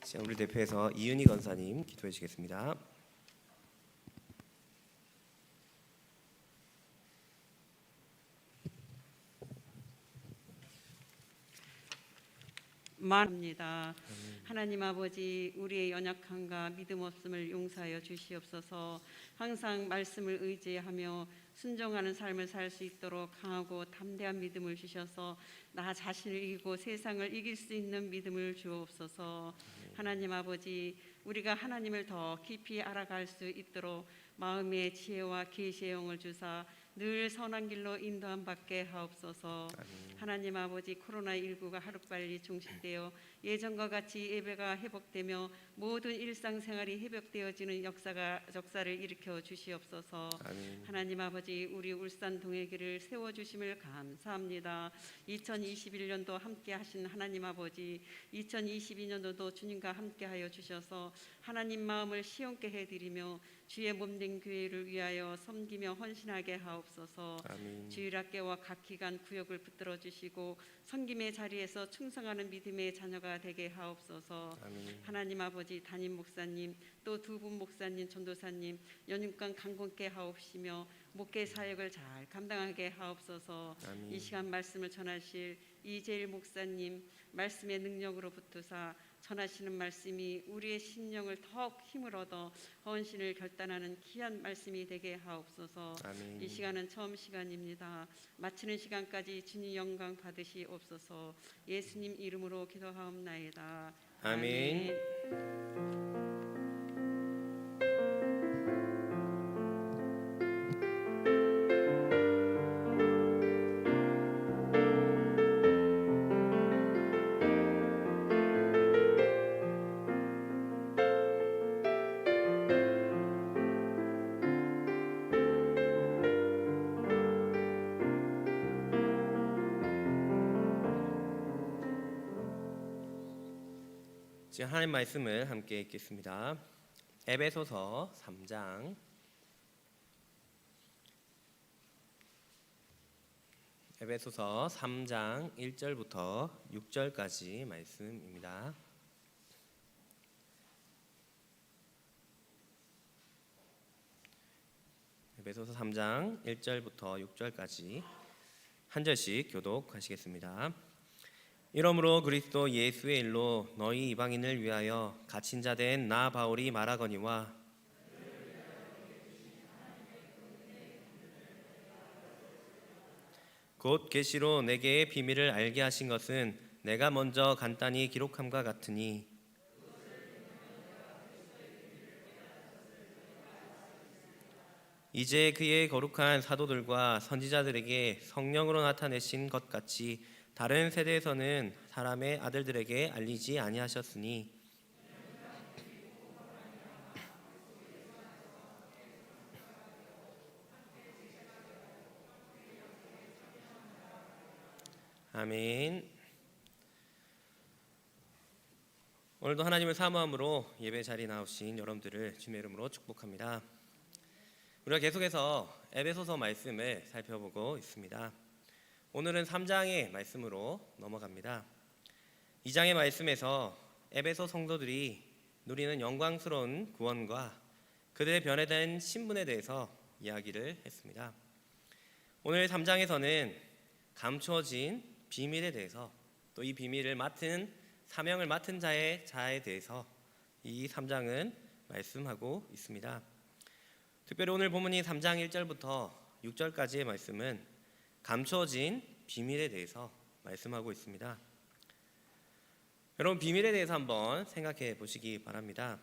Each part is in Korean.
자, 우리 대표에서 이은희 권사님 기도해 주시겠습니다. 말합니다. 하나님 아버지, 우리의 연약함과 믿음 없음을 용서하여 주시옵소서. 항상 말씀을 의지하며 순종하는 삶을 살 수 있도록 강하고 담대한 믿음을 주셔서 나 자신을 이기고 세상을 이길 수 있는 믿음을 주옵소서. 하나님 아버지, 우리가 하나님을 더 깊이 알아갈 수 있도록 마음의 지혜와 계시의 영을 주사 늘 선한 길로 인도함 받게 하옵소서. 하나님 아버지, 코로나19가 하루빨리 종식되어 예전과 같이 예배가 회복되며 모든 일상생활이 회복되어지는 역사를 일으켜 주시옵소서. 하나님 아버지, 우리 울산 동해길을 세워주심을 감사합니다. 2021년도 함께 하신 하나님 아버지, 2022년도도 주님과 함께하여 주셔서 하나님 마음을 시원케 해드리며 주의 몸된 교회를 위하여 섬기며 헌신하게 하옵소서. 주일학교와 각 기관 구역을 붙들어 주시고 섬김의 자리에서 충성하는 믿음의 자녀가 되게 하옵소서. 하나님 아버지, 담임 목사님 또 두 분 목사님, 전도사님 연육간 강건케 하옵시며 목회 사역을 잘 감당하게 하옵소서. 이 시간 말씀을 전하실 이재일 목사님 말씀의 능력으로 붙드사 전하시는 말씀이 우리의 심령을 더욱 힘을 얻어 헌신을 결단하는 귀한 말씀이 되게 하옵소서. 이 시간은 처음 시간입니다. 마치는 시간까지 주님 영광 받으시옵소서. 예수님 이름으로 기도하옵나이다. 아멘. 지금 하나님 말씀을 함께 읽겠습니다. 에베소서 3장 에베소서 3장 1절부터 6절까지 말씀입니다. 에베소서 3장 1절부터 6절까지 한 절씩 교독하시겠습니다. 이러므로 그리스도 예수의 일로 너희 이방인을 위하여 갇힌 자 된 나 바울이 말하거니와 곧 계시로 내게 비밀을 알게 하신 것은 내가 먼저 간단히 기록함과 같으니 이제 그의 거룩한 사도들과 선지자들에게 성령으로 나타내신 것 같이 다른 세대에서는 사람의 아들들에게 알리지 아니하셨으니 아멘. 오늘도 하나님을 사모함으로 예배 자리에 나오신 여러분들을 주님의 이름으로 축복합니다. 우리가 계속해서 에베소서 말씀을 살펴보고 있습니다. 오늘은 3장의 말씀으로 넘어갑니다. 2장의 말씀에서 에베소 성도들이 누리는 영광스러운 구원과 그들의 변화된 신분에 대해서 이야기를 했습니다. 오늘 3장에서는 감추어진 비밀에 대해서 또 이 비밀을 맡은 사명을 맡은 자에 대해서 이 3장은 말씀하고 있습니다. 특별히 오늘 본문이 3장 1절부터 6절까지의 말씀은 감추어진 비밀에 대해서 말씀하고 있습니다. 여러분, 비밀에 대해서 한번 생각해 보시기 바랍니다.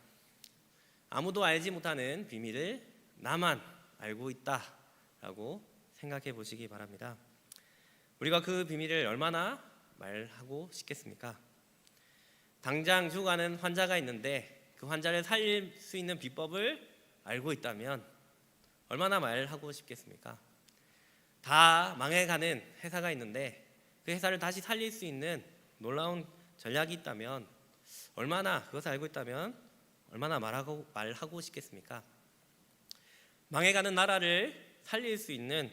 아무도 알지 못하는 비밀을 나만 알고 있다라고 생각해 보시기 바랍니다. 우리가 그 비밀을 얼마나 말하고 싶겠습니까? 당장 죽어가는 환자가 있는데 그 환자를 살릴 수 있는 비법을 알고 있다면 얼마나 말하고 싶겠습니까? 다 망해가는 회사가 있는데 그 회사를 다시 살릴 수 있는 놀라운 전략이 있다면 그것을 알고 있다면 얼마나 말하고 싶겠습니까? 망해가는 나라를 살릴 수 있는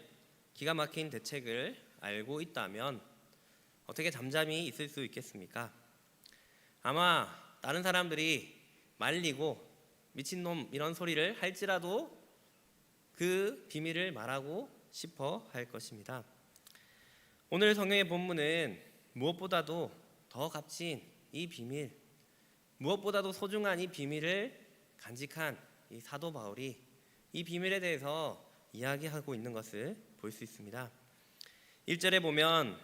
기가 막힌 대책을 알고 있다면 어떻게 잠잠히 있을 수 있겠습니까? 아마 다른 사람들이 말리고 미친놈 이런 소리를 할지라도 그 비밀을 말하고 싶어 할 것입니다. 오늘 성경의 본문은 무엇보다도 더 값진 이 비밀, 무엇보다도 소중한 이 비밀을 간직한 이 사도 바울이 이 비밀에 대해서 이야기하고 있는 것을 볼 수 있습니다. 1절에 보면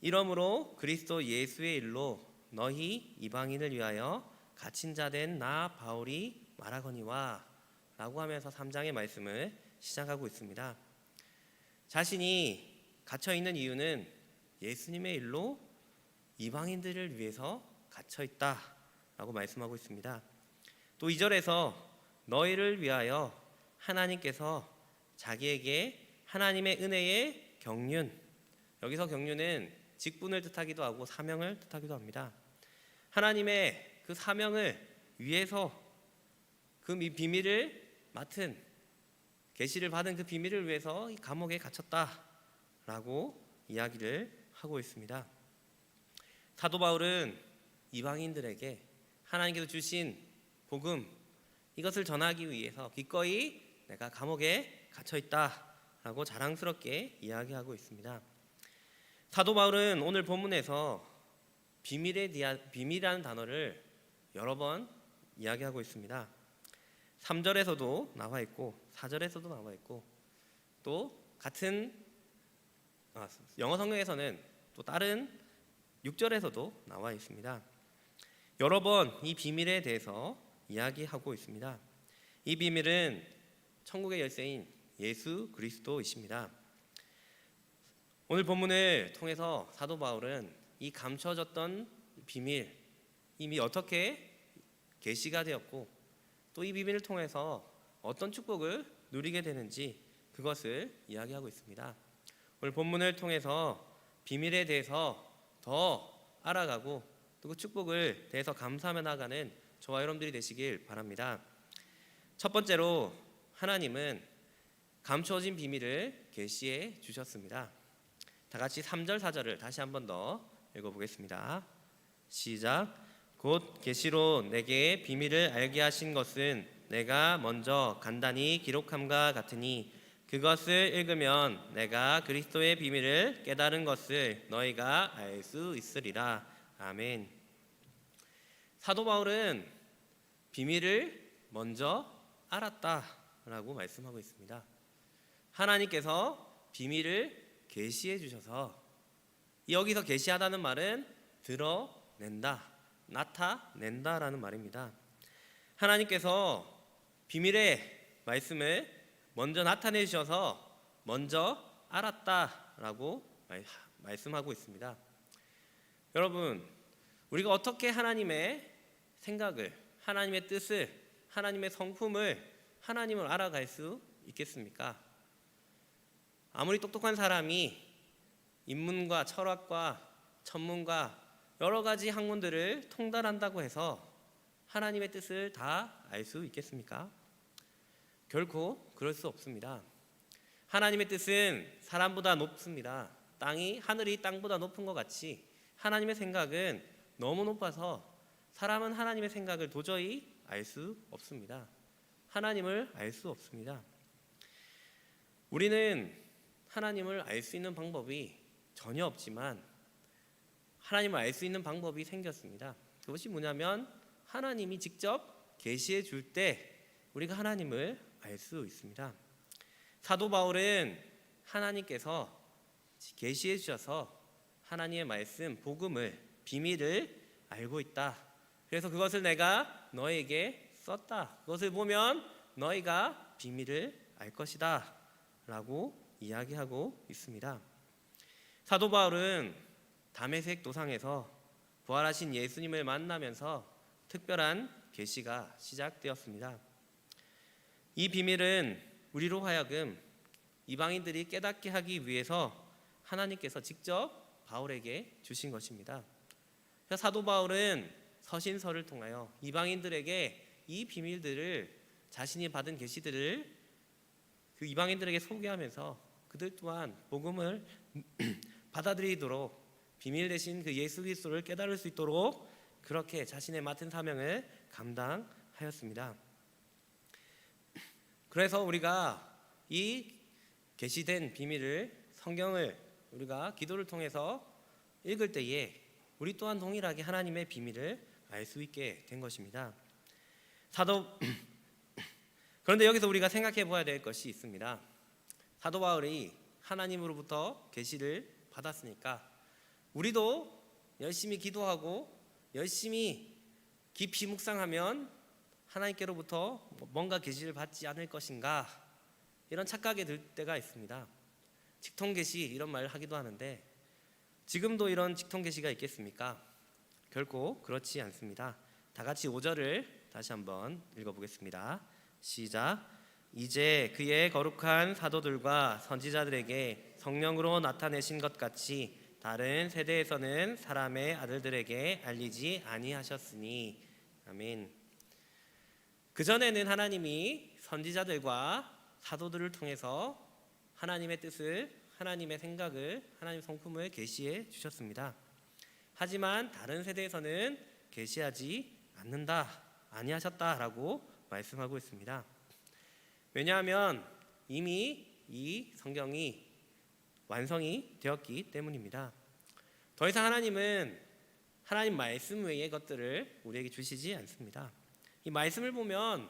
이러므로 그리스도 예수의 일로 너희 이방인을 위하여 갇힌 자 된 나 바울이 말하거니와 라고 하면서 3장의 말씀을 시작하고 있습니다. 자신이 갇혀 있는 이유는 예수님의 일로 이방인들을 위해서 갇혀 있다라고 말씀하고 있습니다. 또 2절에서 너희를 위하여 하나님께서 자기에게 하나님의 은혜의 경륜, 여기서 경륜은 직분을 뜻하기도 하고 사명을 뜻하기도 합니다. 하나님의 그 사명을 위해서 그 비밀을 맡은, 계시를 받은 그 비밀을 위해서 이 감옥에 갇혔다라고 이야기를 하고 있습니다. 사도 바울은 이방인들에게 하나님께서 주신 복음, 이것을 전하기 위해서 기꺼이 내가 감옥에 갇혀 있다라고 자랑스럽게 이야기하고 있습니다. 사도 바울은 오늘 본문에서 비밀이라는 단어를 여러 번 이야기하고 있습니다. 3절에서도 나와 있고 4절에서도 나와 있고 또 같은 영어 성경에서는 또 다른 6절에서도 나와 있습니다. 여러 번 이 비밀에 대해서 이야기하고 있습니다. 이 비밀은 천국의 열쇠인 예수 그리스도이십니다. 오늘 본문을 통해서 사도 바울은 이 감춰졌던 비밀, 이미 어떻게 계시가 되었고 또 이 비밀을 통해서 어떤 축복을 누리게 되는지 그것을 이야기하고 있습니다. 오늘 본문을 통해서 비밀에 대해서 더 알아가고 또 그 축복을 대해서 감사하며 나가는 저와 여러분들이 되시길 바랍니다. 첫 번째로 하나님은 감추어진 비밀을 계시해 주셨습니다. 다 같이 3절 4절을 다시 한 번 더 읽어보겠습니다. 시작. 곧 계시로 내게 비밀을 알게 하신 것은 내가 먼저 간단히 기록함과 같으니 그것을 읽으면 내가 그리스도의 비밀을 깨달은 것을 너희가 알 수 있으리라. 아멘. 사도 바울은 비밀을 먼저 알았다라고 말씀하고 있습니다. 하나님께서 비밀을 계시해 주셔서, 여기서 계시하다는 말은 드러낸다, 나타낸다라는 말입니다. 하나님께서 비밀의 말씀을 먼저 나타내 주셔서 먼저 알았다라고 말씀하고 있습니다. 여러분, 우리가 어떻게 하나님의 생각을, 하나님의 뜻을, 하나님의 성품을, 하나님을 알아갈 수 있겠습니까? 아무리 똑똑한 사람이 인문과 철학과 천문과 여러 가지 학문들을 통달한다고 해서 하나님의 뜻을 다 알 수 있겠습니까? 결코 그럴 수 없습니다. 하나님의 뜻은 사람보다 높습니다. 하늘이 땅보다 높은 것 같이 하나님의 생각은 너무 높아서 사람은 하나님의 생각을 도저히 알 수 없습니다. 하나님을 알 수 없습니다. 우리는 하나님을 알 수 있는 방법이 전혀 없지만 하나님을 알 수 있는 방법이 생겼습니다. 그것이 뭐냐면 하나님이 직접 계시해 줄 때 우리가 하나님을 알 수 있습니다. 사도 바울은 하나님께서 계시해 주셔서 하나님의 말씀, 복음을, 비밀을 알고 있다. 그래서 그것을 내가 너에게 썼다. 그것을 보면 너희가 비밀을 알 것이다 라고 이야기하고 있습니다. 사도 바울은 다메섹 도상에서 부활하신 예수님을 만나면서 특별한 계시가 시작되었습니다. 이 비밀은 우리로 하여금 이방인들이 깨닫게 하기 위해서 하나님께서 직접 바울에게 주신 것입니다. 사도 바울은 서신서를 통하여 이방인들에게 이 비밀들을, 자신이 받은 계시들을 그 이방인들에게 소개하면서 그들 또한 복음을 받아들이도록, 비밀 대신 그 예수 그리스도를 깨달을 수 있도록 그렇게 자신의 맡은 사명을 감당하였습니다. 그래서 우리가 이 계시된 비밀을, 성경을 우리가 기도를 통해서 읽을 때에 우리 또한 동일하게 하나님의 비밀을 알 수 있게 된 것입니다. 그런데 여기서 우리가 생각해 보아야 될 것이 있습니다. 사도 바울이 하나님으로부터 계시를 받았으니까 우리도 열심히 기도하고 열심히 깊이 묵상하면 하나님께로부터 뭔가 계시를 받지 않을 것인가, 이런 착각이 들 때가 있습니다. 직통계시 이런 말을 하기도 하는데 지금도 이런 직통계시가 있겠습니까? 결코 그렇지 않습니다. 다 같이 5절을 다시 한번 읽어보겠습니다. 시작. 이제 그의 거룩한 사도들과 선지자들에게 성령으로 나타내신 것 같이 다른 세대에서는 사람의 아들들에게 알리지 아니하셨으니. 아멘. 그전에는 하나님이 선지자들과 사도들을 통해서 하나님의 뜻을, 하나님의 생각을, 하나님의 성품을 계시해 주셨습니다. 하지만 다른 세대에서는 계시하지 않는다, 아니하셨다라고 말씀하고 있습니다. 왜냐하면 이미 이 성경이 완성이 되었기 때문입니다. 더 이상 하나님은 하나님 말씀 외의 것들을 우리에게 주시지 않습니다. 이 말씀을 보면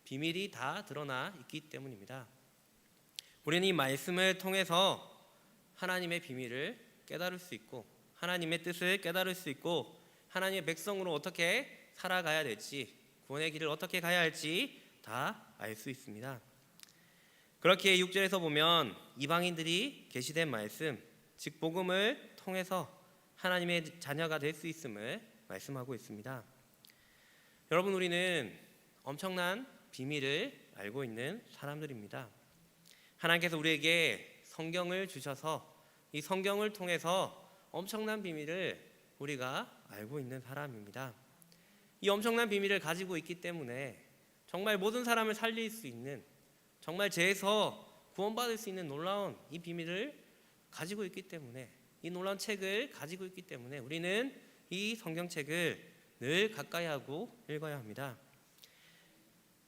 비밀이 다 드러나 있기 때문입니다. 우리는 이 말씀을 통해서 하나님의 비밀을 깨달을 수 있고 하나님의 뜻을 깨달을 수 있고 하나님의 백성으로 어떻게 살아가야 될지, 구원의 길을 어떻게 가야 할지 다 알 수 있습니다. 그렇게 6절에서 보면 이방인들이 계시된 말씀, 즉 복음을 통해서 하나님의 자녀가 될 수 있음을 말씀하고 있습니다. 여러분, 우리는 엄청난 비밀을 알고 있는 사람들입니다. 하나님께서 우리에게 성경을 주셔서 이 성경을 통해서 엄청난 비밀을 우리가 알고 있는 사람입니다. 이 엄청난 비밀을 가지고 있기 때문에 정말 모든 사람을 살릴 수 있는, 정말 죄에서 구원받을 수 있는 놀라운 이 비밀을 가지고 있기 때문에, 이 놀라운 책을 가지고 있기 때문에 우리는 이 성경책을 늘 가까이 하고 읽어야 합니다.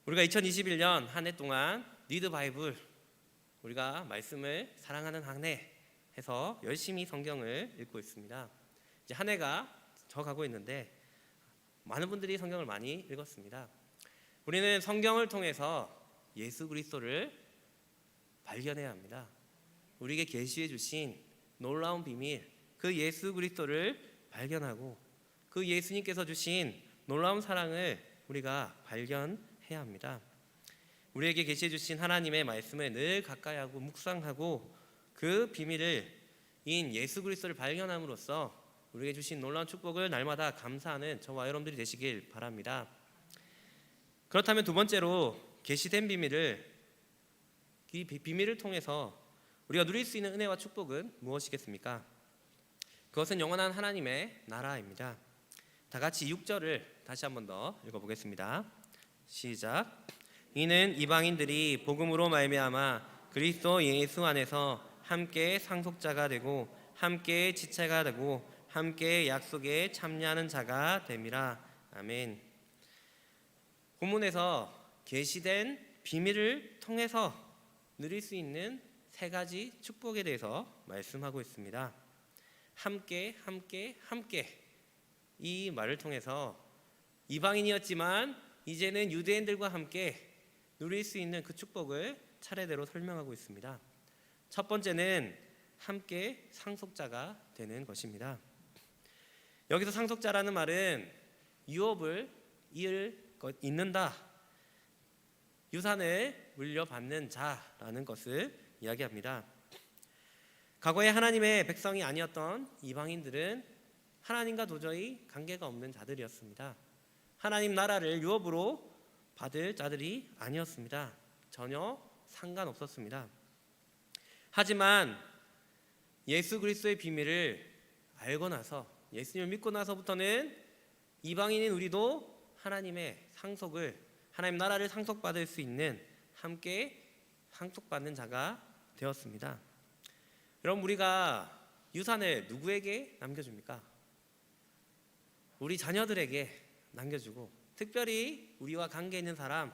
우리가 2021년 한 해 동안 리드 바이블, 우리가 말씀을 사랑하는 한 해 해서 열심히 성경을 읽고 있습니다. 이제 한 해가 저 가고 있는데 많은 분들이 성경을 많이 읽었습니다. 우리는 성경을 통해서 예수 그리스도를 발견해야 합니다. 우리에게 계시해 주신 놀라운 비밀, 그 예수 그리스도를 발견하고 그 예수님께서 주신 놀라운 사랑을 우리가 발견해야 합니다. 우리에게 계시해 주신 하나님의 말씀을 늘 가까이 하고 묵상하고 그 비밀을 인 예수 그리스도를 발견함으로써 우리에게 주신 놀라운 축복을 날마다 감사하는 저와 여러분들이 되시길 바랍니다. 그렇다면 두 번째로 계시된 비밀을, 이 비밀을 통해서 우리가 누릴 수 있는 은혜와 축복은 무엇이겠습니까? 그것은 영원한 하나님의 나라입니다. 다 같이 6절을 다시 한 번 더 읽어보겠습니다. 시작. 이는 이방인들이 복음으로 말미암아 그리스도 예수 안에서 함께 상속자가 되고 함께 지체가 되고 함께 약속에 참여하는 자가 됨이라. 아멘. 본문에서 계시된 비밀을 통해서 누릴 수 있는 세 가지 축복에 대해서 말씀하고 있습니다. 함께, 함께, 함께. 이 말을 통해서 이방인이었지만 이제는 유대인들과 함께 누릴 수 있는 그 축복을 차례대로 설명하고 있습니다. 첫 번째는 함께 상속자가 되는 것입니다. 여기서 상속자라는 말은 유업을 잇는다, 유산을 물려받는 자라는 것을 이야기합니다. 과거에 하나님의 백성이 아니었던 이방인들은 하나님과 도저히 관계가 없는 자들이었습니다. 하나님 나라를 유업으로 받을 자들이 아니었습니다. 전혀 상관없었습니다. 하지만 예수 그리스도의 비밀을 알고 나서, 예수님을 믿고 나서부터는 이방인인 우리도 하나님의 상속을, 하나님 나라를 상속받을 수 있는, 함께 상속받는 자가 되었습니다. 여러분, 우리가 유산을 누구에게 남겨줍니까? 우리 자녀들에게 남겨주고, 특별히 우리와 관계 있는 사람,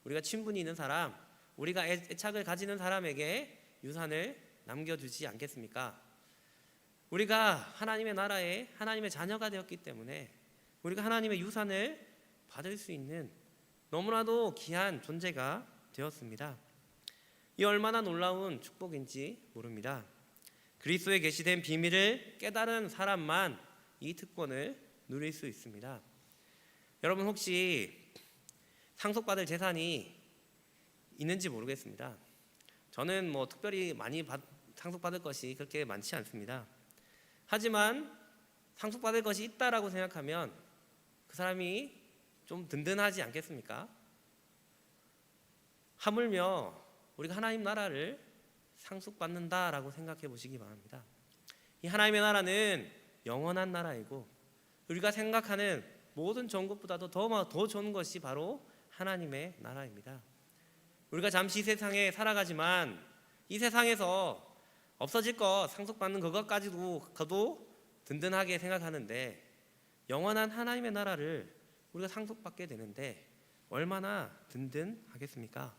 우리가 친분이 있는 사람, 우리가 애착을 가지는 사람에게 유산을 남겨주지 않겠습니까? 우리가 하나님의 나라에 하나님의 자녀가 되었기 때문에 우리가 하나님의 유산을 받을 수 있는 너무나도 귀한 존재가 되었습니다. 이 얼마나 놀라운 축복인지 모릅니다. 그리스도에 계시된 비밀을 깨달은 사람만 이 특권을 누릴 수 있습니다. 여러분 혹시 상속받을 재산이 있는지 모르겠습니다. 저는 특별히 많이 상속받을 것이 그렇게 많지 않습니다. 하지만 상속받을 것이 있다라고 생각하면 그 사람이 좀 든든하지 않겠습니까? 하물며 우리가 하나님 나라를 상속받는다라고 생각해 보시기 바랍니다. 이 하나님의 나라는 영원한 나라이고 우리가 생각하는 모든 좋은 것보다도 더 좋은 것이 바로 하나님의 나라입니다. 우리가 잠시 이 세상에 살아가지만 이 세상에서 없어질 것, 상속받는 그것까지도 든든하게 생각하는데 영원한 하나님의 나라를 우리가 상속받게 되는데 얼마나 든든하겠습니까?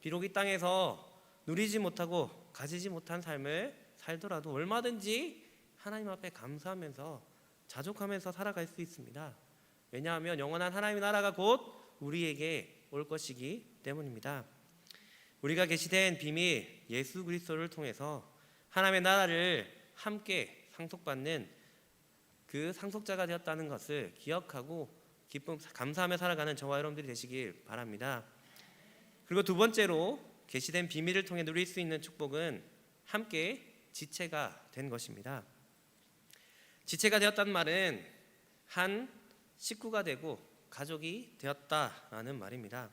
비록 이 땅에서 누리지 못하고 가지지 못한 삶을 살더라도 얼마든지 하나님 앞에 감사하면서 자족하면서 살아갈 수 있습니다. 왜냐하면 영원한 하나님의 나라가 곧 우리에게 올 것이기 때문입니다. 우리가 계시된 비밀 예수 그리스도를 통해서 하나님의 나라를 함께 상속받는 그 상속자가 되었다는 것을 기억하고 기쁨 감사하며 살아가는 저와 여러분들이 되시길 바랍니다. 그리고 두 번째로 계시된 비밀을 통해 누릴 수 있는 축복은 함께 지체가 된 것입니다. 지체가 되었다는 말은 한 식구가 되고 가족이 되었다라는 말입니다.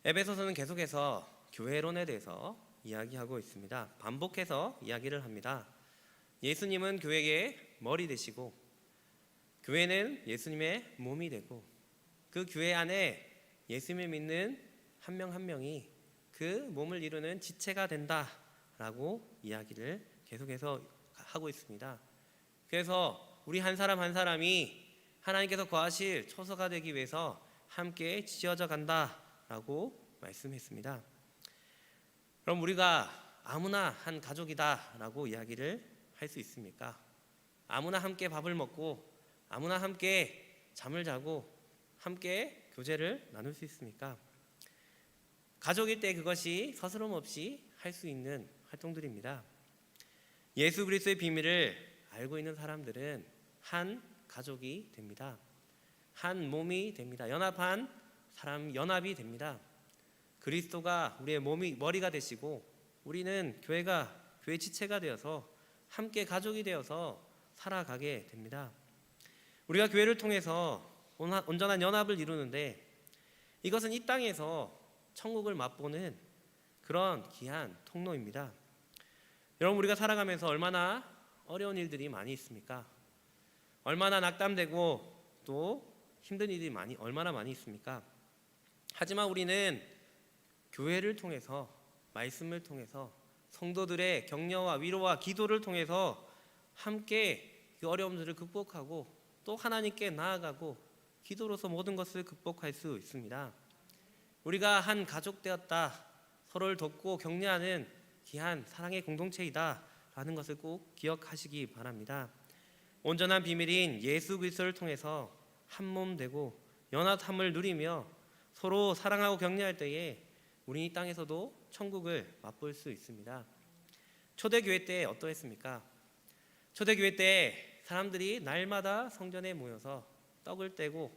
에베소서는 계속해서 교회론에 대해서 이야기하고 있습니다. 반복해서 이야기를 합니다. 예수님은 교회의 머리 되시고 교회는 예수님의 몸이 되고 그 교회 안에 예수님을 믿는 한 명 한 명이 그 몸을 이루는 지체가 된다라고 이야기를 계속해서 하고 있습니다. 그래서 우리 한 사람 한 사람이 하나님께서 거하실 처소가 되기 위해서 함께 지어져 간다라고 말씀했습니다. 그럼 우리가 아무나 한 가족이다라고 이야기를 할 수 있습니까? 아무나 함께 밥을 먹고 아무나 함께 잠을 자고 함께 교제를 나눌 수 있습니까? 가족일 때 그것이 서스럼 없이 할 수 있는 활동들입니다. 예수 그리스도의 비밀을 알고 있는 사람들은 한 가족이 됩니다. 한 몸이 됩니다. 연합한 사람 연합이 됩니다. 그리스도가 우리의 머리가 되시고 우리는 교회 지체가 되어서 함께 가족이 되어서 살아가게 됩니다. 우리가 교회를 통해서 온전한 연합을 이루는데 이것은 이 땅에서 천국을 맛보는 그런 귀한 통로입니다. 여러분 우리가 살아가면서 얼마나 어려운 일들이 많이 있습니까? 얼마나 낙담되고 또 힘든 일이 얼마나 많이 있습니까? 하지만 우리는 교회를 통해서 말씀을 통해서 성도들의 격려와 위로와 기도를 통해서 함께 그 어려움들을 극복하고 또 하나님께 나아가고 기도로서 모든 것을 극복할 수 있습니다. 우리가 한 가족 되었다, 서로를 돕고 격려하는 귀한 사랑의 공동체이다 라는 것을 꼭 기억하시기 바랍니다. 온전한 비밀인 예수 그리스도를 통해서 한 몸 되고 연합함을 누리며 서로 사랑하고 격려할 때에 우리 이 땅에서도 천국을 맛볼 수 있습니다. 초대교회 때 어떠했습니까? 초대교회 때 사람들이 날마다 성전에 모여서 떡을 떼고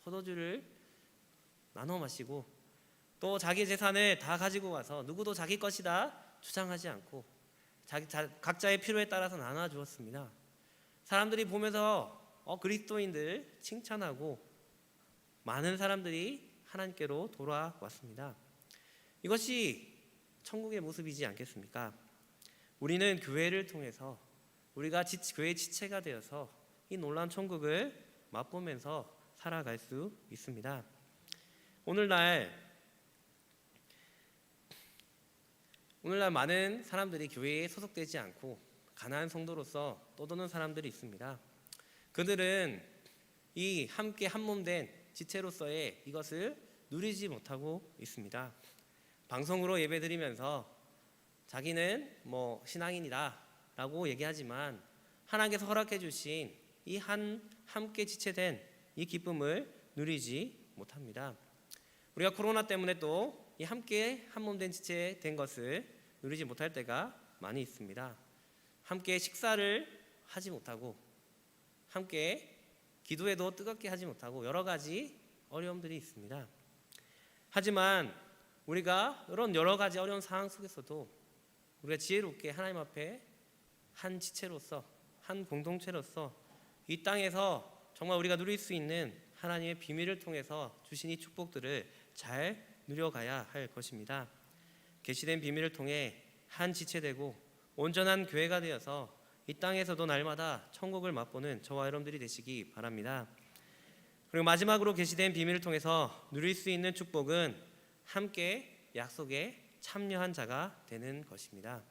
포도주를 나눠 마시고 또 자기 재산을 다 가지고 와서 누구도 자기 것이다 주장하지 않고 각자의 필요에 따라서 나눠 주었습니다. 사람들이 보면서 그리스도인들 칭찬하고 많은 사람들이 하나님께로 돌아왔습니다. 이것이 천국의 모습이지 않겠습니까? 우리는 교회를 통해서 우리가 교회의 지체가 되어서 이 놀라운 천국을 맛보면서 살아갈 수 있습니다. 오늘날 많은 사람들이 교회에 소속되지 않고 가난한 성도로서 떠도는 사람들이 있습니다. 그들은 이 함께 한 몸 된 지체로서의 이것을 누리지 못하고 있습니다. 방송으로 예배드리면서 자기는 신앙인이다라고 얘기하지만 하나님께서 허락해 주신 이 함께 지체된 이 기쁨을 누리지 못합니다. 우리가 코로나 때문에 또 이 함께 한 몸 된 지체된 것을 누리지 못할 때가 많이 있습니다. 함께 식사를 하지 못하고 함께 기도에도 뜨겁게 하지 못하고 여러 가지 어려움들이 있습니다. 하지만 우리가 이런 여러 가지 어려운 상황 속에서도 우리가 지혜롭게 하나님 앞에 한 지체로서 한 공동체로서 이 땅에서 정말 우리가 누릴 수 있는 하나님의 비밀을 통해서 주신 이 축복들을 잘 누려가야 할 것입니다. 계시된 비밀을 통해 한 지체되고 온전한 교회가 되어서 이 땅에서도 날마다 천국을 맛보는 저와 여러분들이 되시기 바랍니다. 그리고 마지막으로 계시된 비밀을 통해서 누릴 수 있는 축복은 함께 약속에 참여한 자가 되는 것입니다.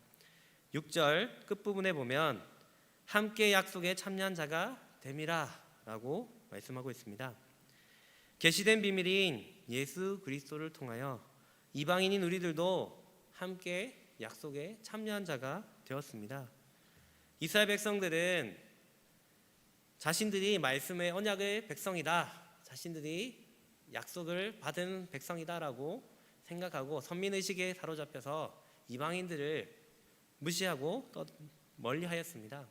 6절 끝부분에 보면 함께 약속에 참여한 자가 됨이라 라고 말씀하고 있습니다. 계시된 비밀인 예수 그리스도를 통하여 이방인인 우리들도 함께 약속에 참여한 자가 되었습니다. 이스라엘 백성들은 자신들이 말씀의 언약의 백성이다, 자신들이 약속을 받은 백성이다라고 생각하고 선민의식에 사로잡혀서 이방인들을 무시하고 또 멀리하였습니다.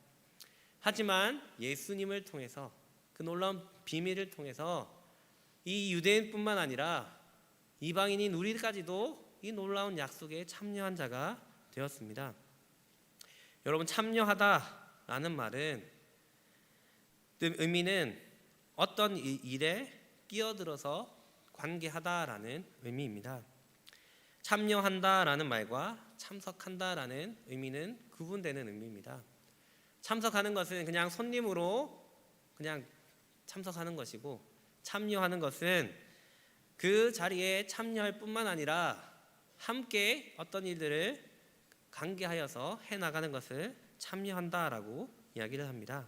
하지만 예수님을 통해서 그 놀라운 비밀을 통해서 이 유대인뿐만 아니라 이방인인 우리까지도 이 놀라운 약속에 참여한 자가 되었습니다. 여러분, 참여하다라는 말은 의미는 어떤 일에 끼어들어서 관계하다라는 의미입니다. 참여한다라는 말과 참석한다라는 의미는 구분되는 의미입니다. 참석하는 것은 그냥 손님으로 그냥 참석하는 것이고, 참여하는 것은 그 자리에 참여할 뿐만 아니라 함께 어떤 일들을 관계하여서 해나가는 것을 참여한다라고 이야기를 합니다.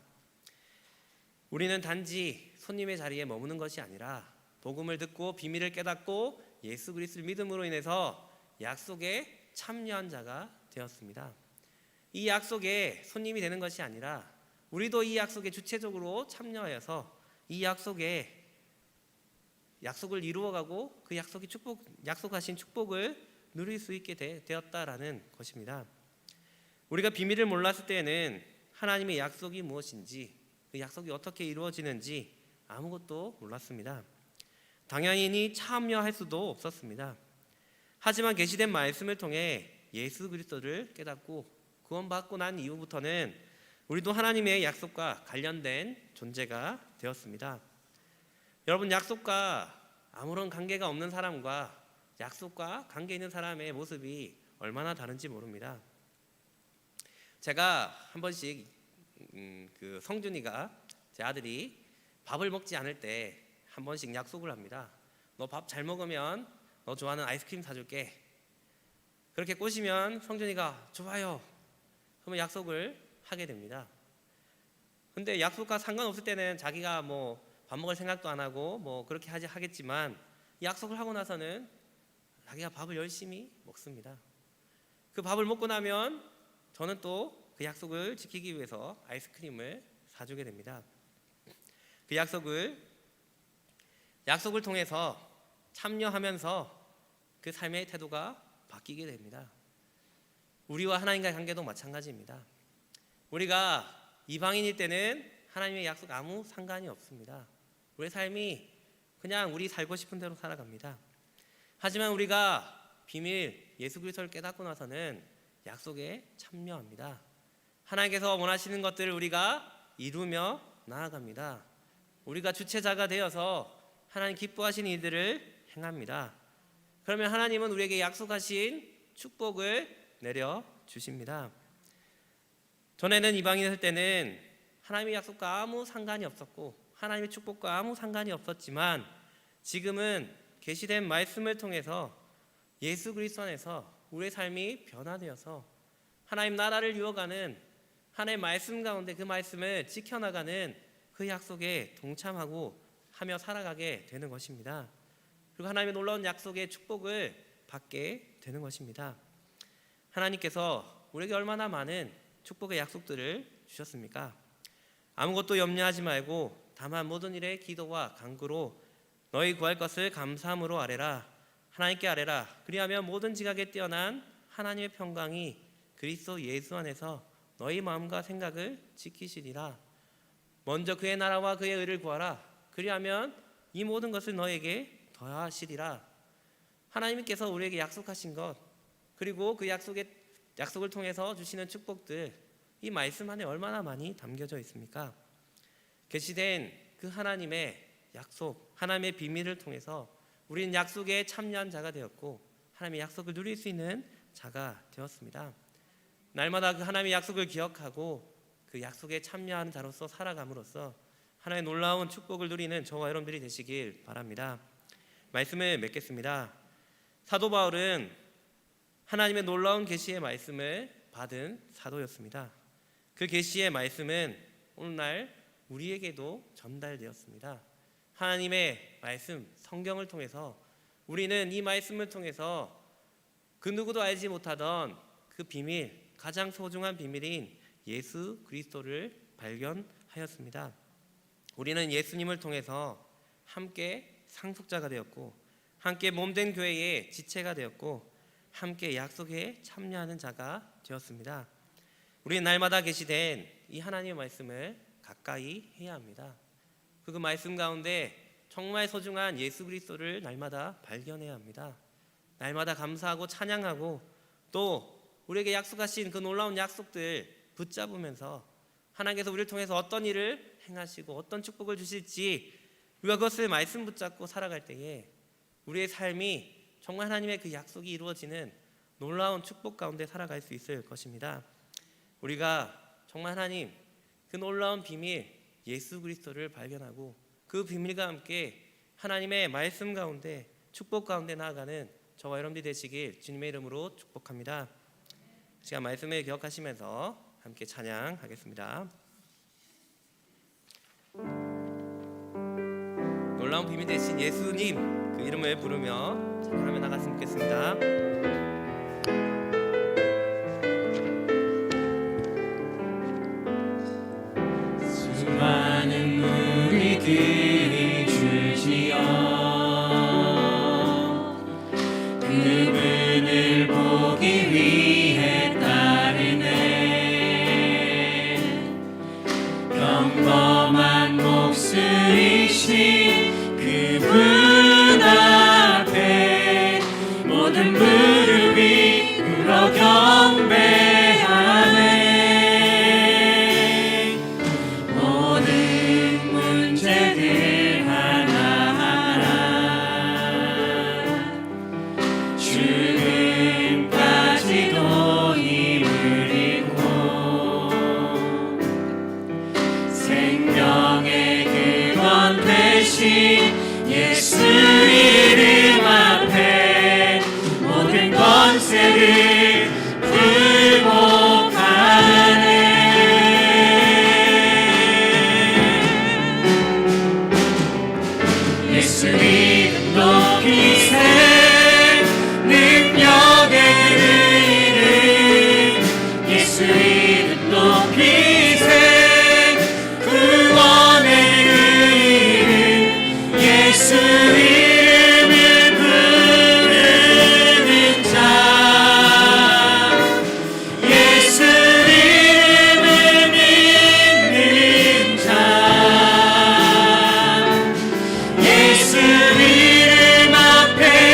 우리는 단지 손님의 자리에 머무는 것이 아니라 복음을 듣고 비밀을 깨닫고 예수 그리스도를 믿음으로 인해서 약속에 참여한 자가 되었습니다. 이 약속에 손님이 되는 것이 아니라 우리도 이 약속에 주체적으로 참여하여서 이 약속을 이루어가고 그 약속하신 축복을 누릴 수 있게 되었다라는 것입니다. 우리가 비밀을 몰랐을 때에는 하나님의 약속이 무엇인지, 그 약속이 어떻게 이루어지는지 아무것도 몰랐습니다. 당연히 참여할 수도 없었습니다. 하지만 계시된 말씀을 통해 예수 그리스도를 깨닫고 구원받고 난 이후부터는 우리도 하나님의 약속과 관련된 존재가 되었습니다. 여러분, 약속과 아무런 관계가 없는 사람과 약속과 관계 있는 사람의 모습이 얼마나 다른지 모릅니다. 제가 한 번씩 성준이가, 제 아들이 밥을 먹지 않을 때 한 번씩 약속을 합니다. 너 밥 잘 먹으면 너 좋아하는 아이스크림 사줄게. 그렇게 꼬시면 성준이가 좋아요. 그러면 약속을 하게 됩니다. 근데 약속과 상관없을 때는 자기가 밥 먹을 생각도 안 하고 그렇게 하겠지만 약속을 하고 나서는 자기가 밥을 열심히 먹습니다. 그 밥을 먹고 나면 저는 또 그 약속을 지키기 위해서 아이스크림을 사주게 됩니다. 그 약속을 통해서 참여하면서 그 삶의 태도가 바뀌게 됩니다. 우리와 하나님과의 관계도 마찬가지입니다. 우리가 이방인일 때는 하나님의 약속 아무 상관이 없습니다. 우리의 삶이 그냥 우리 살고 싶은 대로 살아갑니다. 하지만 우리가 비밀 예수 그리스도를 깨닫고 나서는 약속에 참여합니다. 하나님께서 원하시는 것들을 우리가 이루며 나아갑니다. 우리가 주체자가 되어서 하나님 기뻐하시는 일들을 행합니다. 그러면 하나님은 우리에게 약속하신 축복을 내려주십니다. 전에는 이방인일 때는 하나님의 약속과 아무 상관이 없었고 하나님의 축복과 아무 상관이 없었지만 지금은 계시된 말씀을 통해서 예수 그리스도 안에서 우리의 삶이 변화되어서 하나님 나라를 이루어가는 하나님의 말씀 가운데 그 말씀을 지켜나가는 그 약속에 동참하고 하며 살아가게 되는 것입니다. 그리고 하나님의 놀라운 약속의 축복을 받게 되는 것입니다. 하나님께서 우리에게 얼마나 많은 축복의 약속들을 주셨습니까? 아무것도 염려하지 말고 다만 모든 일에 기도와 간구로 너희 구할 것을 감사함으로 아뢰라. 하나님께 아뢰라. 그리하면 모든 지각에 뛰어난 하나님의 평강이 그리스도 예수 안에서 너희 마음과 생각을 지키시리라. 먼저 그의 나라와 그의 의를 구하라. 그리하면 이 모든 것을 너에게 더하시리라. 하나님께서 우리에게 약속하신 것, 그리고 그 약속을 통해서 주시는 축복들, 이 말씀 안에 얼마나 많이 담겨져 있습니까? 계시된 그 하나님의 약속, 하나님의 비밀을 통해서 우리는 약속에 참여한 자가 되었고 하나님의 약속을 누릴 수 있는 자가 되었습니다. 날마다 그 하나님의 약속을 기억하고 그 약속에 참여하는 자로서 살아감으로써 하나님의 놀라운 축복을 누리는 저와 여러분들이 되시길 바랍니다. 말씀을 맺겠습니다. 사도 바울은 하나님의 놀라운 계시의 말씀을 받은 사도였습니다. 그 계시의 말씀은 오늘날 우리에게도 전달되었습니다. 하나님의 말씀, 성경을 통해서 우리는 이 말씀을 통해서 그 누구도 알지 못하던 그 비밀, 가장 소중한 비밀인 예수 그리스도를 발견하였습니다. 우리는 예수님을 통해서 함께 상속자가 되었고 함께 몸된 교회의 지체가 되었고 함께 약속에 참여하는 자가 되었습니다. 우리는 날마다 계시된 이 하나님의 말씀을 가까이 해야 합니다. 그 말씀 가운데 정말 소중한 예수 그리스도를 날마다 발견해야 합니다. 날마다 감사하고 찬양하고 또 우리에게 약속하신 그 놀라운 약속들 붙잡으면서 하나님께서 우리를 통해서 어떤 일을 행하시고 어떤 축복을 주실지 우리가 그것을 말씀 붙잡고 살아갈 때에 우리의 삶이 정말 하나님의 그 약속이 이루어지는 놀라운 축복 가운데 살아갈 수 있을 것입니다. 우리가 정말 하나님 그 놀라운 비밀 예수 그리스도를 발견하고 그 비밀과 함께 하나님의 말씀 가운데 축복 가운데 나아가는 저와 여러분들이 되시길 주님의 이름으로 축복합니다. 시간 말씀을 기억하시면서 함께 찬양하겠습니다. 놀라운 비밀 되신 예수님 그 이름을 부르며 찬양하며 나갔으면 좋겠습니다. 수많은 무리들이 줄지어 그분을 보기 위해 따르네. 평범한 목숨이신 그분 앞에 모든 무릎이 꿇어 경배하네. 예수 이름 앞에 모든 권세를 굴복하네. 예수 이름 높이세 능력의 이름 예수 이름 높이세 예수 이름을 부르는 자 예수 이름을 믿는 자 예수 이름 앞에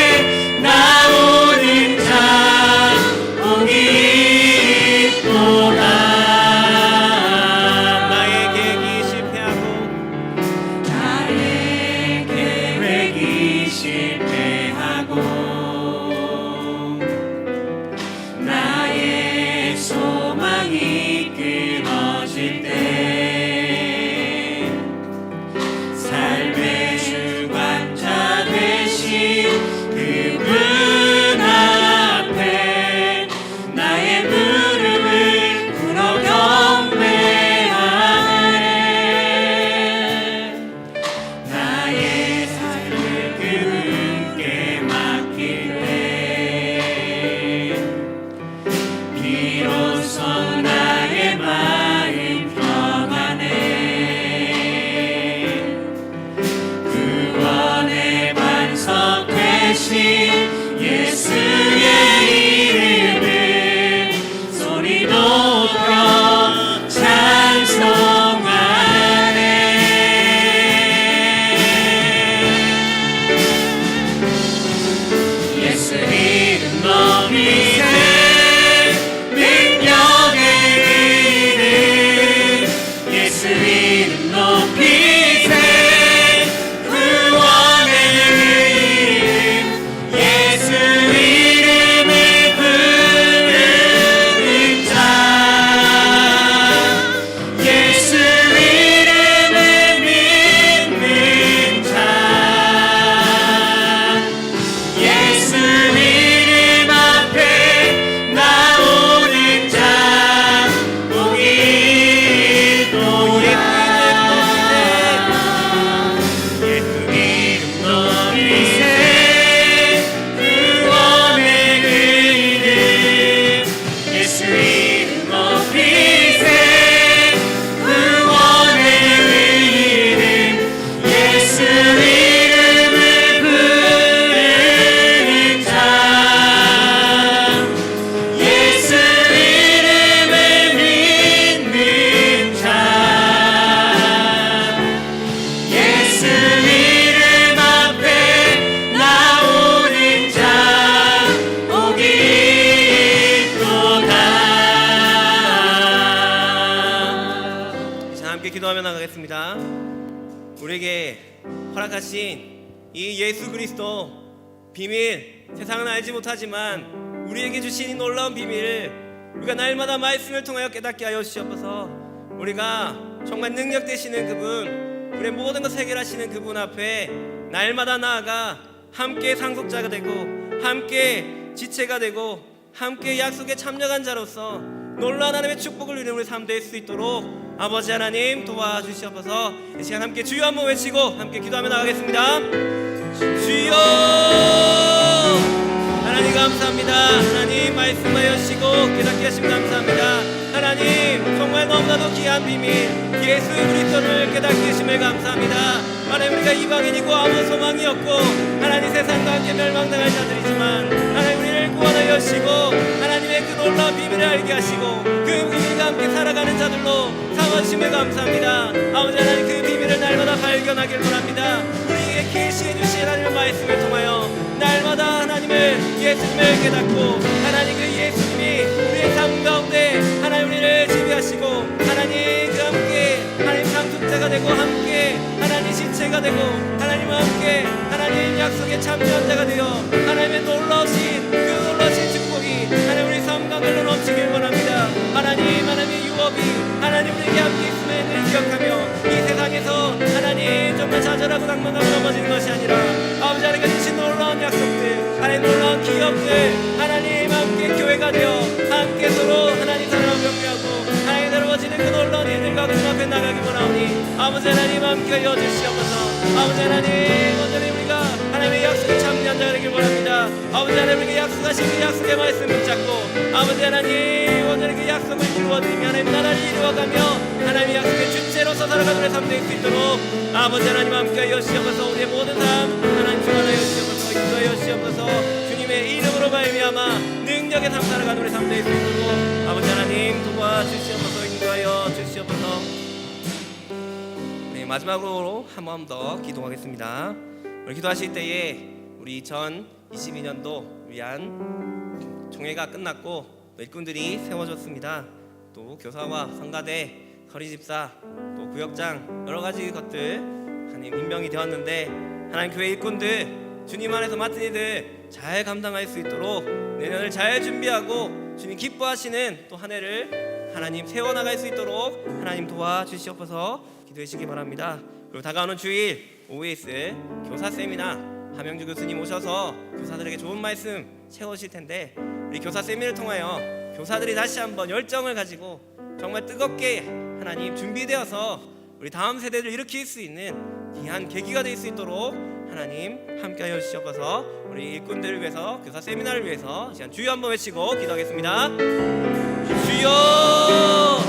기도하며 나가겠습니다. 우리에게 허락하신 이 예수 그리스도 비밀, 세상은 알지 못하지만 우리에게 주신 이 놀라운 비밀을 우리가 날마다 말씀을 통하여 깨닫게 하여 주시옵소서. 우리가 정말 능력 되시는 그분, 우리의 모든 것을 해결하시는 그분 앞에 날마다 나아가 함께 상속자가 되고 함께 지체가 되고 함께 약속에 참여한 자로서 놀라운 하나님의 축복을 누리는 우리 삶 될 수 있도록 아버지 하나님 도와주시옵소서. 이 시간 함께 주여 한번 외치고 함께 기도하며 나가겠습니다. 주여 하나님 감사합니다. 하나님 말씀하여 주시고 깨닫게 하시면 감사합니다. 하나님 정말 너무나도 귀한 비밀 예수 그리스도를 깨닫게 하심을 감사합니다. 하나님 우리가 이방인이고 아무 소망이 없고 하나님 세상과 함께 멸망당할 자들이지만 하나님 우리를 구원하여 주시고 하나님의 그 놀라운 비밀을 알게 하시고 그 비밀과 함께 살아가는 자들로 삼아주심을 감사합니다. 아버지 하나님 그 비밀을 날마다 발견하길 원합니다. 우리에게 계시해 주신 하나님의 말씀을 통하여 날마다 하나님을 예수님을 깨닫고 하나님 그 예수님이 우리의 삶 가운데 하나님 우리를 지배하시고 하나님 그 함께 하나님 상속자가 되고 함께 하나님 지체가 되고 하나님과 함께 하나님 약속에 참여한 자가 되어 하나님의 놀라우신 그 놀라우신 축복이 하나님 우리 삶 가운데 넘치길 원합니다. 하나님의 유업이 하나님 우리에게 함께 있음을 기억하며 이 세상에서 하나님 정말 좌절하고 낭만하고 넘어지는 것이 아니라 아버지 하나님께 주신 놀라운 약속들 하나님 놀라운 기업들 하나님 함께 교회가 되어 함께 서로 하나님 사랑하고 격려하고 하나님 이루어지는 그 놀라운 일들과 그 앞에 나가기 원하오니 아버지 하나님 함께 하여 주시옵소서. 아버지 하나님 온전히 우리가 하나님의 약속에 참여한 자가 되길 원합니다. 아버지 하나님 우리에게 약속하신 그 약속의 말씀 붙잡고 아버지 하나님 온전히 그 약속을 이루어드리며 하나님 나라를 이루어가며 하나님의 약속의 주체로서 살아가는 우리의 삶 될 수 있도록 아버지 하나님 함께 하여 주시옵소서. 우리의 모든 삶 하나님 주관하여 주시옵소서. 인도하여 주시옵소서. 주님의 이름으로 말미암아 능력의 삶 살아가는 우리 삶 될 수 있도록 아버지 하나님 도와주시옵소서. 인도하여 주시옵소서. 네, 마지막으로 한 번 더 기도하겠습니다. 우리 기도하실 때에 우리 2022년도 위한 총회가 끝났고 또 일꾼들이 세워졌습니다. 또 교사와 성가대, 서리집사, 또 구역장 여러 가지 것들 하나님 임명이 되었는데 하나님 교회 일꾼들 주님 안에서 맡은 일들 잘 감당할 수 있도록 내년을 잘 준비하고 주님 기뻐하시는 또 한 해를 하나님 세워나갈 수 있도록 하나님 도와주시옵소서. 기도해 주시기 바랍니다. 그리고 다가오는 주일 OS 교사 세미나 함영주 교수님 오셔서 교사들에게 좋은 말씀 채우실 텐데 우리 교사 세미를 통하여 교사들이 다시 한번 열정을 가지고 정말 뜨겁게 하나님 준비되어서 우리 다음 세대를 일으킬 수 있는 귀한 계기가 될 수 있도록 하나님 함께하여 주시옵소서. 우리 일꾼들을 위해서 교사 세미나를 위해서 시간 주여 한번 외치고 기도하겠습니다. 주여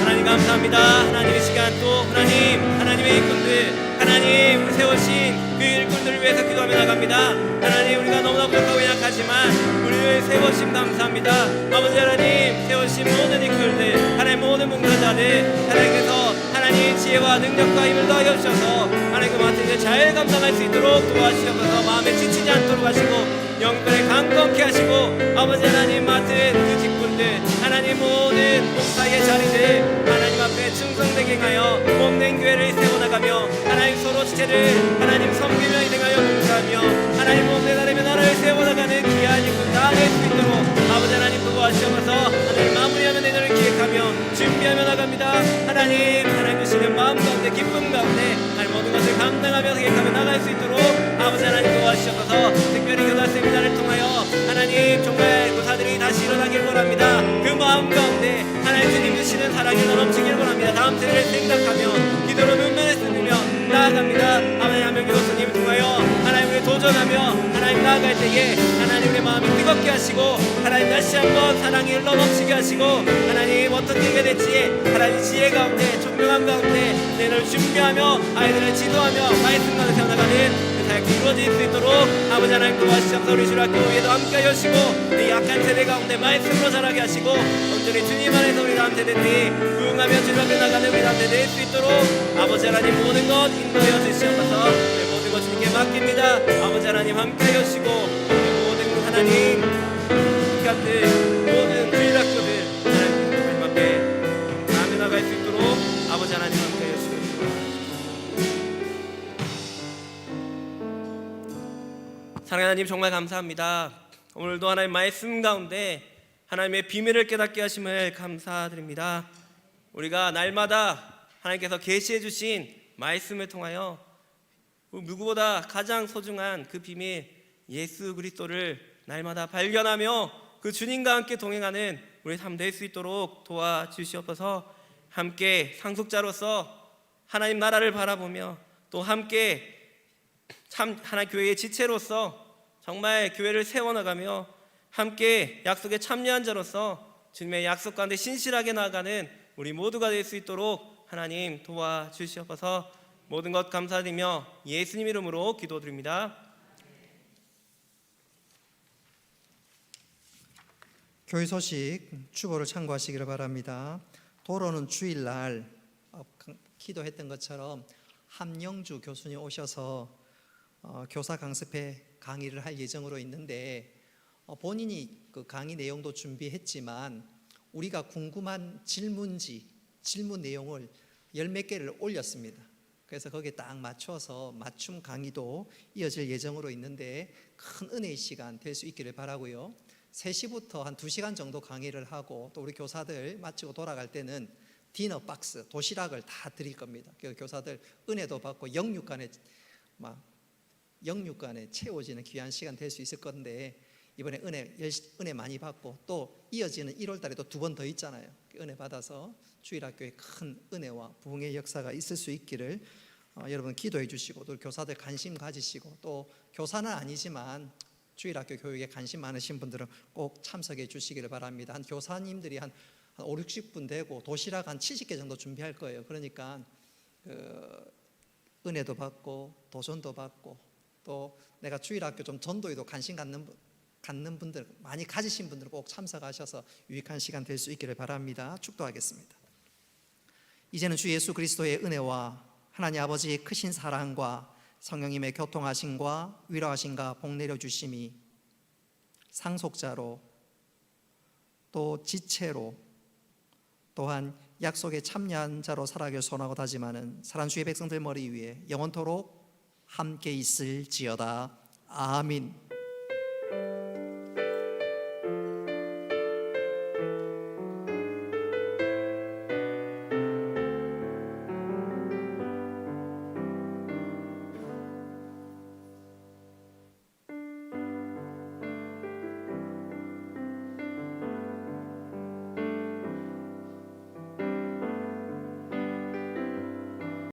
하나님 감사합니다. 하나님의 시간 또 하나님의 일꾼들 하나님 우리 세우신 그 일꾼들을 위해서 기도하며 나갑니다. 하나님 우리가 너무나 부족하고 약하지만 우리를 세우심 감사합니다. 아버지 하나님 세우신 모든 일꾼들 하나님 모든 봉사자들 하나님께서 하나님 지혜와 능력과 힘을 더하여 주셔서 하나님 그 맡은 일을 잘 감당할 수 있도록 도와주셔서 마음에 지치지 않도록 하시고 영혼을 강건케 하시고 아버지 하나님 맡은 그 직분들 하나님 모든 봉사의 자리들 하나님 앞에 충성되게 하여 몸된 교회를 세워나가며 하나님 서로 지체를 하나님 섬기며 인행하여 봉사하며 하나님 몸된 하나님의 나라를 세워나가는 귀한 일꾼 다 될 수 있도록 아버지 하나님 도와주셔서 하나님 마무리하며 내년을 기획하며 준비하며 나갑니다. 하나님 주시는 마음 가운데 기쁨 가운데 하나님 모든 것을 감당하며 계획하며 나갈 수 있도록 아버지 하나님 도와주셔서 특별히 교사 세미나를 통하여 하나님 정말 교사들이 다시 일어나길 원합니다. 그 마음 가운데 하나님 주님 주시는 사랑이 넘치길 원합니다. 다음 세대를 생각하며 기도로 눈물을 흘리며 나아갑니다. 아버지 한명기 교수님 통하여 하나님 우리 도전하며 하나님 나아갈 때에 하나님 우리 마음이 뜨겁게 하시고 하나님 다시 한번 사랑이 흘러 넘치게 하시고 하나님 어떻게 해야 될지 하나님 지혜 가운데 총명함 가운데 내년을 준비하며 아이들을 지도하며 말씀 가운데 세워나가는 사역이 이루어질 수 있도록 아버지 하나님 도와주셔서 우리 주일학교에도 함께 하시고 이 약한 세대 가운데 말씀으로 자라게 하시고 온전히 주님 안에서 우리 다음 세대들이 부흥하며 주님앞에 나가는 우리 다음 세대 될 수 있도록 아버지 하나님 모든 것 인도하여 주시옵소서. 모든 것 주님께 맡깁니다. 아버지 하나님 함께 하시고 모든 하나님 기관들 모든 주일학교들 하나님 앞에 나아가 나갈 수 있도록 아버지 하나님 사랑하는 하나님 정말 감사합니다. 오늘도 하나님 말씀 가운데 하나님의 비밀을 깨닫게 하심을 감사드립니다. 우리가 날마다 하나님께서 계시해 주신 말씀을 통하여 누구보다 가장 소중한 그 비밀 예수 그리스도를 날마다 발견하며 그 주님과 함께 동행하는 우리 삶 될 수 있도록 도와주시옵소서. 함께 상속자로서 하나님 나라를 바라보며 또 함께 참 하나님 교회의 지체로서 정말 교회를 세워나가며 함께 약속에 참여한 자로서 주님의 약속 가운데 신실하게 나아가는 우리 모두가 될 수 있도록 하나님 도와주시옵소서. 모든 것 감사드리며 예수님 이름으로 기도드립니다. 교회 소식 주보를 참고하시기를 바랍니다. 도로는 주일날 기도했던 것처럼 함영주 교수님 오셔서 교사 강습회 강의를 할 예정으로 있는데 본인이 그 강의 내용도 준비했지만 우리가 궁금한 질문 내용을 10몇 개를 올렸습니다. 그래서 거기에 딱 맞춰서 맞춤 강의도 이어질 예정으로 있는데 큰 은혜의 시간 될 수 있기를 바라고요. 3시부터 한 2시간 정도 강의를 하고 또 우리 교사들 마치고 돌아갈 때는 디너 박스, 도시락을 다 드릴 겁니다. 교사들 은혜도 받고 영육간에 채워지는 귀한 시간 될 수 있을 건데 이번에 은혜 많이 받고 또 이어지는 1월 달에 또 2번 더 있잖아요. 은혜 받아서 주일학교에 큰 은혜와 부흥의 역사가 있을 수 있기를 여러분 기도해 주시고 또 교사들 관심 가지시고 또 교사는 아니지만 주일학교 교육에 관심 많으신 분들은 꼭 참석해 주시기를 바랍니다. 한 교사님들이 한 5, 60분 되고 도시락 한 70개 정도 준비할 거예요. 그러니까 은혜도 받고 도전도 받고 또 내가 주일학교 좀 전도에도 관심 갖는 분들 많이 가지신 분들 꼭 참석하셔서 유익한 시간 될 수 있기를 바랍니다. 축도하겠습니다. 이제는 주 예수 그리스도의 은혜와 하나님 아버지의 크신 사랑과 성령님의 교통하심과 위로하심과 복 내려주심이 상속자로 또 지체로 또한 약속에 참여한 자로 살아가길 소원하고 다짐하는 사랑하는 주의 백성들 머리 위에 영원토록 함께 있을지어다. 아멘.